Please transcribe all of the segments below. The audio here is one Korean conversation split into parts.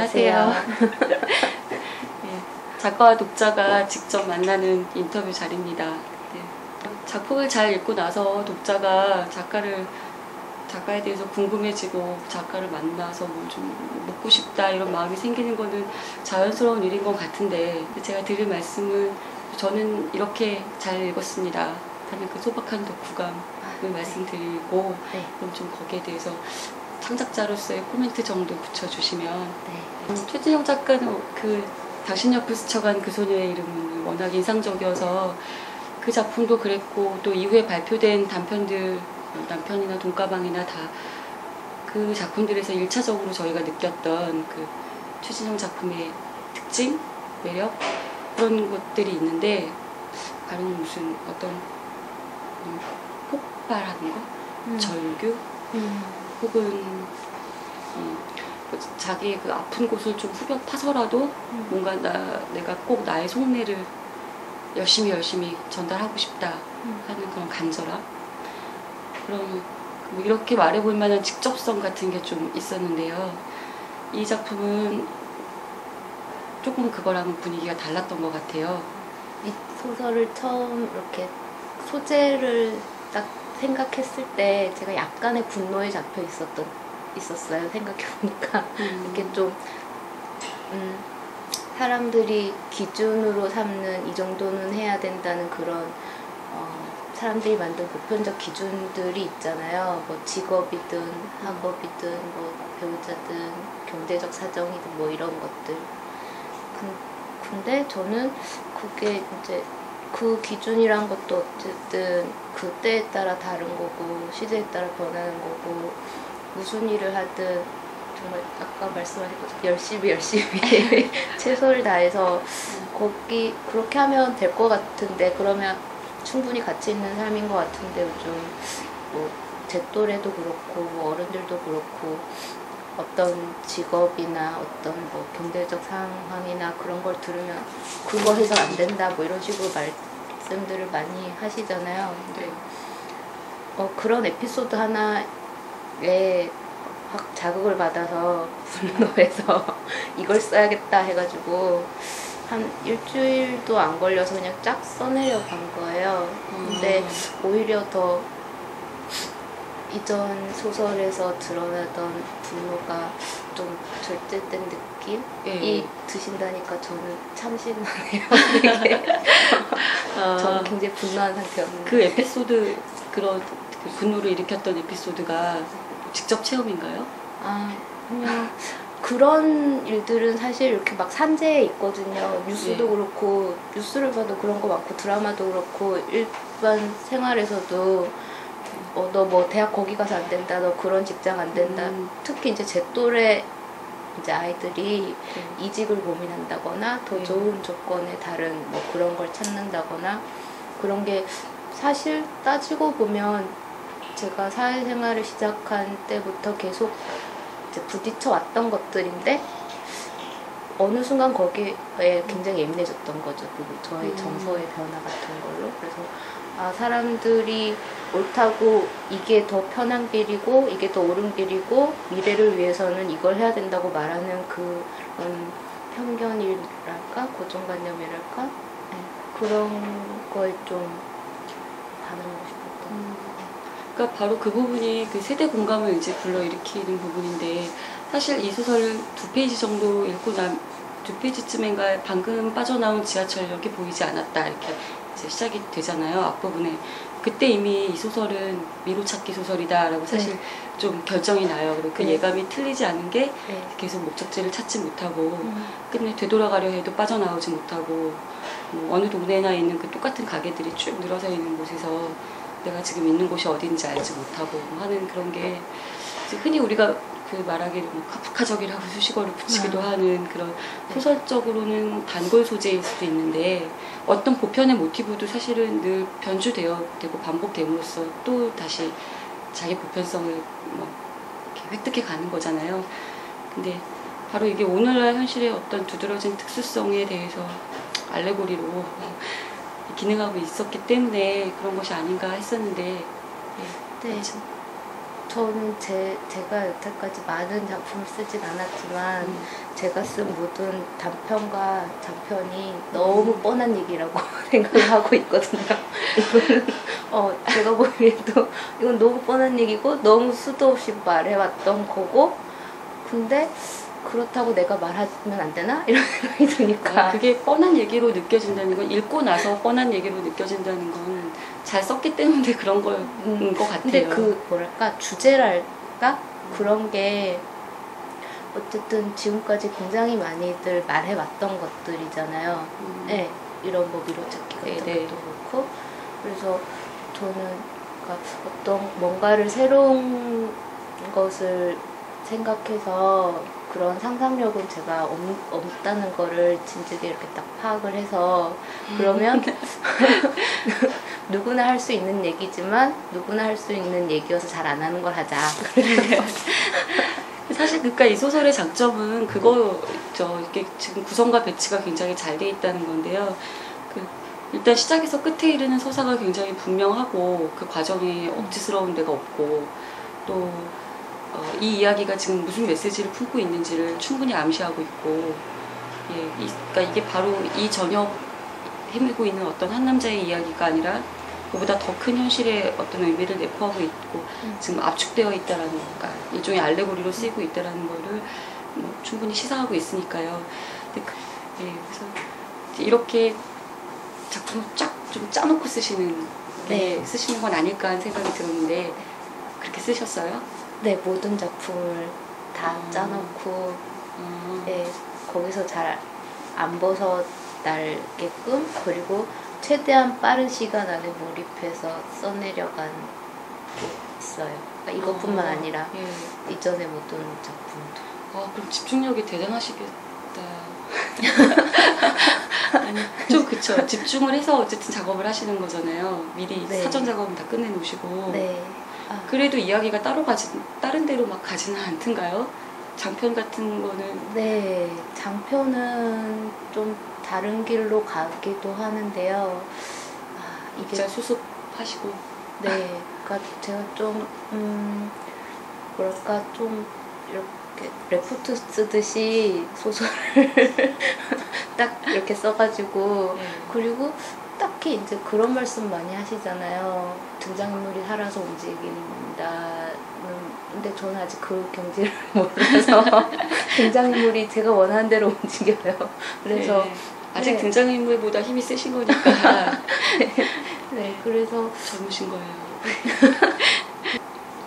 안녕하세요. 네, 작가와 독자가 직접 만나는 인터뷰 자리입니다. 네, 작품을 잘 읽고 나서 독자가 작가에 대해서 궁금해지고 작가를 만나서 뭐 좀 묻고 싶다 이런 마음이 생기는 거는 자연스러운 일인 것 같은데, 제가 드릴 말씀은 저는 이렇게 잘 읽었습니다 하는 그 소박한 독후감을 말씀드리고, 그럼 좀 거기에 대해서 창작자로서의 코멘트 정도 붙여주시면. 최진영 작가는 당신 옆을 스쳐간 그 소녀의 이름은 워낙 인상적이어서 그 작품도 그랬고, 또 이후에 발표된 단편들, 남편이나 돈가방이나 다 그 작품들에서 1차적으로 저희가 느꼈던 그 최진영 작품의 특징, 매력, 그런 것들이 있는데, 바로 무슨 어떤 폭발하는 거, 절규, 혹은 자기의 그 아픈 곳을 좀 후벼 파서라도 뭔가 내가 꼭 나의 속내를 열심히 전달하고 싶다 하는 그런 간절함, 그런 뭐 이렇게 말해볼 만한 직접성 같은 게 좀 있었는데요. 이 작품은 조금 그거랑은 분위기가 달랐던 것 같아요. 이 소설을 처음 이렇게 소재를 딱 생각했을 때 제가 약간의 분노에 잡혀 있었어요. 생각해보니까 이렇게 좀 사람들이 기준으로 삼는 이 정도는 해야 된다는 그런 사람들이 만든 보편적 기준들이 있잖아요. 뭐 직업이든 학업이든 뭐 배우자든 경제적 사정이든 뭐 이런 것들. 근데 저는 그게 이제 그 기준이란 것도 어쨌든 그 때에 따라 다른 거고 시대에 따라 변하는 거고, 무슨 일을 하든 정말 아까 말씀하신 것처럼 열심히 최선을 다해서 그렇게 하면 될 것 같은데, 그러면 충분히 가치 있는 삶인 것 같은데, 요즘 뭐 제 또래도 그렇고 뭐 어른들도 그렇고 어떤 직업이나 어떤 뭐 경제적 상황이나 그런 걸 들으면 그거 해서 안 된다 뭐 이런 식으로 말씀들을 많이 하시잖아요. 근데 그런 에피소드 하나에 확 자극을 받아서 분노해서 이걸 써야겠다 해가지고 한 일주일도 안 걸려서 그냥 쫙 써내려 간 거예요. 근데 오히려 더 이전 소설에서 드러나던 분노가 좀 절제된 느낌이 드신다니까 저는 참 신나네요. 저는 굉장히 분노한 상태였는데. 그 에피소드, 그런 그 분노를 일으켰던 에피소드가 직접 체험인가요? 그냥 그런 일들은 사실 이렇게 막 산재에 있거든요. 뉴스도 그렇고, 뉴스를 봐도 그런 거 많고, 드라마도 그렇고, 일반 생활에서도 너 뭐 대학 거기 가서 안 된다, 너 그런 직장 안 된다. 특히 이제 제 또래 이제 아이들이 이직을 고민한다거나 더 좋은 조건의 다른 뭐 그런 걸 찾는다거나, 그런 게 사실 따지고 보면 제가 사회생활을 시작한 때부터 계속 이제 부딪혀 왔던 것들인데, 어느 순간 거기에 굉장히 예민해졌던 거죠. 저의 정서의 변화 같은 걸로. 그래서 사람들이 옳다고, 이게 더 편한 길이고 이게 더 옳은 길이고 미래를 위해서는 이걸 해야 된다고 말하는 그런 편견이랄까, 고정관념이랄까, 그런 거에 좀 반응하고 싶었던. 그러니까 바로 그 부분이 그 세대 공감을 이제 불러일으키는 부분인데, 사실 이 소설을 2페이지 정도 읽고 2페이지쯤인가 방금 빠져나온 지하철역이 보이지 않았다 이렇게 이제 시작이 되잖아요, 앞부분에. 그때 이미 이 소설은 미로찾기 소설이다라고 사실 좀 결정이 나요. 그리고 그 예감이 틀리지 않은 게 계속 목적지를 찾지 못하고 끝내 되돌아가려 해도 빠져나오지 못하고, 뭐 어느 동네나 있는 그 똑같은 가게들이 쭉 늘어서 있는 곳에서 내가 지금 있는 곳이 어딘지 알지 못하고 하는 그런 게, 흔히 우리가 그 말하기를 뭐 카프카적이라고 수식어를 붙이기도 하는 그런 소설적으로는 단골 소재일 수도 있는데, 어떤 보편의 모티브도 사실은 늘 변주되고 반복됨으로써 또 다시 자기 보편성을 뭐 이렇게 획득해 가는 거잖아요. 근데 바로 이게 오늘날 현실의 어떤 두드러진 특수성에 대해서 알레고리로 기능하고 있었기 때문에 그런 것이 아닌가 했었는데, 저는 제가 여태까지 많은 작품을 쓰진 않았지만 제가 쓴 모든 단편과 장편이 너무 뻔한 얘기라고 생각을 하고 있거든요. 이거는 제가 보기에도 이건 너무 뻔한 얘기고 너무 수도 없이 말해왔던 거고, 근데 그렇다고 내가 말하면 안 되나? 이런 생각이 드니까. 그게 뻔한 얘기로 느껴진다는 건, 읽고 나서 뻔한 얘기로 느껴진다는 건 잘 썼기 때문에 그런 거인 것 같아요. 근데 그 뭐랄까 주제랄까 그런 게 어쨌든 지금까지 굉장히 많이들 말해왔던 것들이잖아요. 네, 이런 뭐 미로찾기 같은 네. 것도 그렇고. 그래서 저는 그러니까 어떤 뭔가를 새로운 것을 생각해서 그런 상상력은 제가 없다는 거를 진즉에 이렇게 딱 파악을 해서, 그러면 누구나 할 수 있는 얘기지만 누구나 할 수 있는 얘기여서 잘 안 하는 걸 하자. 사실 그러니까 이 소설의 장점은 그거죠. 이게 지금 구성과 배치가 굉장히 잘 돼 있다는 건데요. 일단 시작에서 끝에 이르는 서사가 굉장히 분명하고 그 과정에 억지스러운 데가 없고, 또 이 이야기가 지금 무슨 메시지를 품고 있는지를 충분히 암시하고 있고, 그러니까 이게 바로 이 저녁 헤매고 있는 어떤 한 남자의 이야기가 아니라 그보다 더 큰 현실의 어떤 의미를 내포하고 있고 지금 압축되어 있다라는, 그러니까 일종의 알레고리로 쓰이고 있다라는 거를 뭐 충분히 시사하고 있으니까요. 그래서 이렇게 작품을 쫙 좀 짜놓고 쓰시는 건 아닐까 하는 생각이 들었는데, 그렇게 쓰셨어요? 네, 모든 작품을 다 짜놓고 거기서 잘 안 벗어나게끔, 그리고 최대한 빠른 시간 안에 몰입해서 써내려간 게 있어요. 그러니까 이것뿐만 아니라 이전의 모든 작품도. 그럼 집중력이 대단하시겠다. 아니, 좀 그쵸. 집중을 해서 어쨌든 작업을 하시는 거잖아요. 미리 사전 작업은 다 끝내놓으시고. 그래도 이야기가 다른 데로 막 가지는 않던가요? 장편 같은 거는? 네, 장편은 좀 다른 길로 가기도 하는데요. 이게 수습하시고. 네, 그러니까 제가 좀 뭐랄까 좀 이렇게 레포트 쓰듯이 소설을 딱 이렇게 써가지고, 그리고 딱히 이제 그런 말씀 많이 하시잖아요. 등장인물이 살아서 움직인다는. 근데 저는 아직 그 경지를 몰라서 등장인물이 제가 원하는 대로 움직여요. 그래서 아직 등장인물보다 힘이 세신 거니까. 그래서 젊으신 거예요.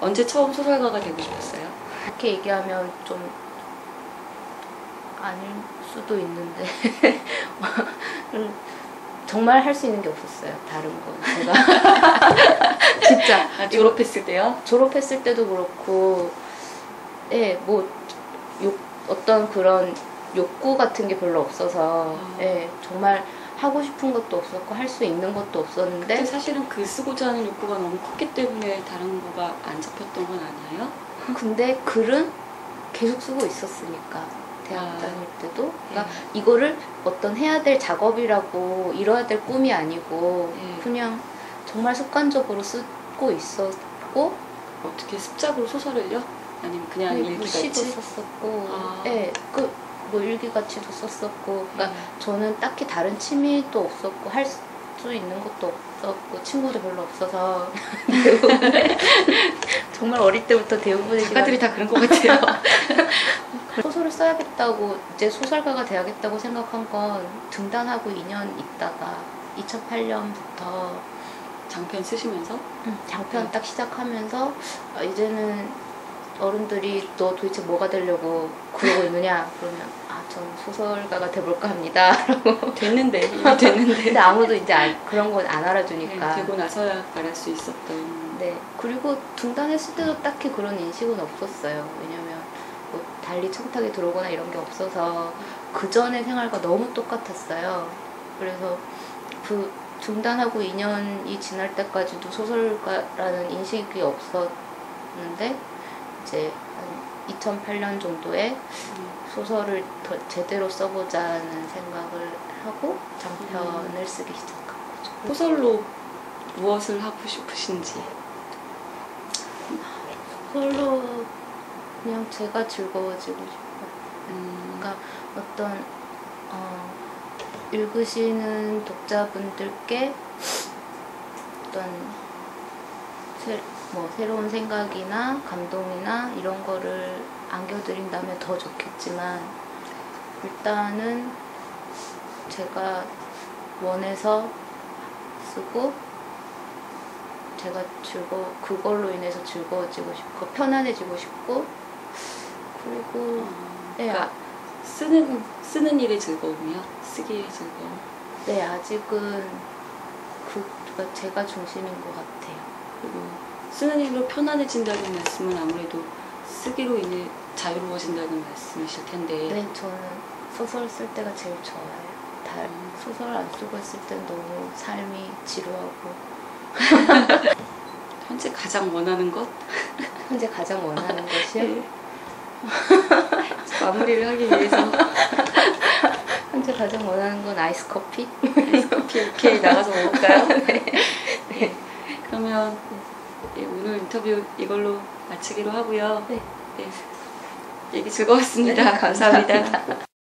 언제 처음 소설가가 되고 싶었어요? 이렇게 얘기하면 좀 아닐 수도 있는데 정말 할 수 있는 게 없었어요. 다른 건 제가 진짜 졸업했을 때요? 졸업했을 때도 그렇고, 뭐 어떤 그런 욕구 같은 게 별로 없어서 정말 하고 싶은 것도 없었고 할 수 있는 것도 없었는데, 사실은 그 쓰고자 하는 욕구가 너무 컸기 때문에 다른 거가 안 잡혔던 건 아니에요? 근데 글은 계속 쓰고 있었으니까. 대학 다닐 때도. 그러니까 이거를 어떤 해야 될 작업이라고 이뤄야 될 꿈이 아니고 그냥 정말 습관적으로 쓰고 있었고. 어떻게 습작으로 소설을요? 아니면 그냥 일기같이? 시도 썼었고, 뭐 일기같이도 썼었고. 그러니까 저는 딱히 다른 취미도 없었고 할 수 있는 것도 없었고 친구도 별로 없어서 정말 어릴 때부터 대부분의 작가들이 다 그런 것 같아요. 소설을 써야겠다고, 이제 소설가가 돼야겠다고 생각한 건 등단하고 2년 있다가 2008년부터 장편 쓰시면서? 장편 딱 시작하면서 이제는 어른들이 너 도대체 뭐가 되려고 그러고 있느냐 그러면 전 소설가가 돼볼까 합니다 라고. 됐는데 이미 됐는데. 근데 아무도 이제 그런 건 안 알아주니까. 되고 나서야 말할 수 있었던. 그리고 등단했을 때도 딱히 그런 인식은 없었어요. 왜냐면 뭐 달리 청탁에 들어오거나 이런 게 없어서 그 전의 생활과 너무 똑같았어요. 그래서 그 등단하고 2년이 지날 때까지도 소설가라는 인식이 없었는데, 이제 한 2008년 정도에 소설을 더 제대로 써보자는 생각을 하고 장편을 쓰기 시작한 거죠. 소설로 무엇을 하고 싶으신지? 그걸로 그냥 제가 즐거워지고 싶어요. 그러니까 어떤 읽으시는 독자분들께 어떤 새로운 생각이나 감동이나 이런 거를 안겨드린다면 더 좋겠지만 일단은 제가 원해서 쓰고 제가 그걸로 인해서 즐거워지고 싶고 편안해지고 싶고 그리고 그러니까 쓰는 일의 즐거움이요? 쓰기의 즐거움? 네, 아직은 그가 제가 중심인 것 같아요. 그리고 쓰는 일로 편안해진다는 말씀은 아무래도 쓰기로 인해 자유로워진다는 말씀이실 텐데. 네, 저는 소설 쓸 때가 제일 좋아요. 소설 안 쓰고 있을 땐 너무 삶이 지루하고. 현재 가장 원하는 것? 현재 가장 원하는 것이요? 네. 마무리를 하기 위해서 현재 가장 원하는 건 아이스 커피? 아이스 커피 이렇게 나가서 먹을까요? 네. 네. 그러면 오늘 인터뷰 이걸로 마치기로 하고요. 네. 네. 얘기 즐거웠습니다. 네, 감사합니다.